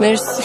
مرسی.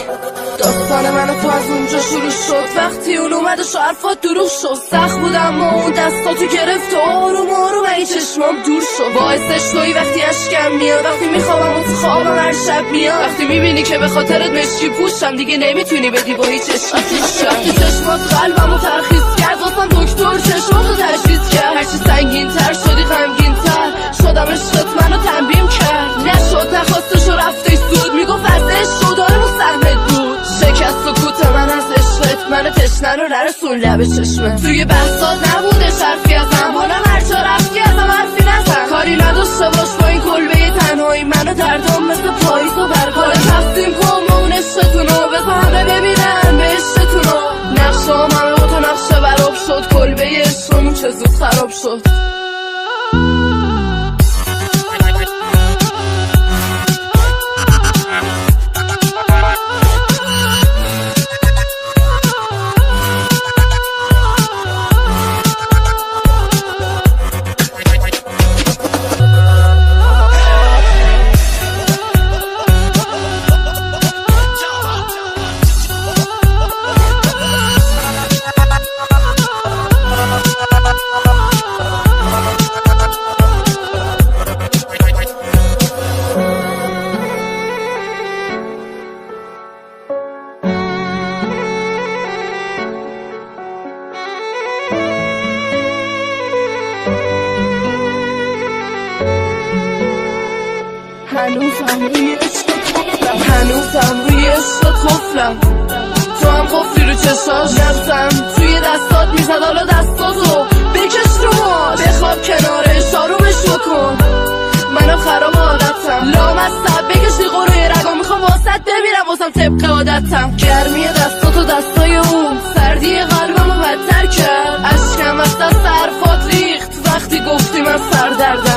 داستان من تو از اونجا شروع شد وقتی اون اومد و حرفات دروغ شد. سخت بود اما اون دستاتو گرفت و آروم آروم ای چشمام دور شد. باعثش تویی وقتی اشکم میاد، وقتی میخوابم و تو خوابم هر شب میاد، وقتی میبینی که به خاطرت مشکی پوشم دیگه نمیتونی بدی با هیچ عشقی پوشم. وقتی چشمات قلبمو ترخیص کرد واسم دکتر چشماتو تشخیص کرد. هرچی سنگین تر شدی غمگین تر شدم، عشقت منو تنبیم کرد. نشد نخواستش و رفتش زود، میگفت از عشق و دارم و سهمت بود. شکست سکوت من از عشقت منو تشنه رو نرسون لب چشمت. توی بحثات نبوده حرفی ازم، حالا هرجا رفتی ازم حرفی نزن. کاری نداشته باش با این کلبه تنهایی منو دردام مثل پاییز و برگار. تقسیم کن با اون عشقتونو بزا همه ببینن به عشقتونو. نقشام همه با تو نقشه براب شد، کلبه عشقمون چه زود خراب شد. هنوزم روی عشقت خفلم، تو هم خفلی رو چشاش. نفسم توی دستات میزد، حالا دستاتو بکش رو ما، بخواب کنارش آرومش بکن. منم خراب عادتم لامصب بکشی قروی رگا، میخوام واسط بمیرم واسم طبق عادتم. گرمی دستاتو دستای اون، سردی قلبمو بدتر کرد. اشکم از دست حرفات ریخت وقتی گفتی من سردردم.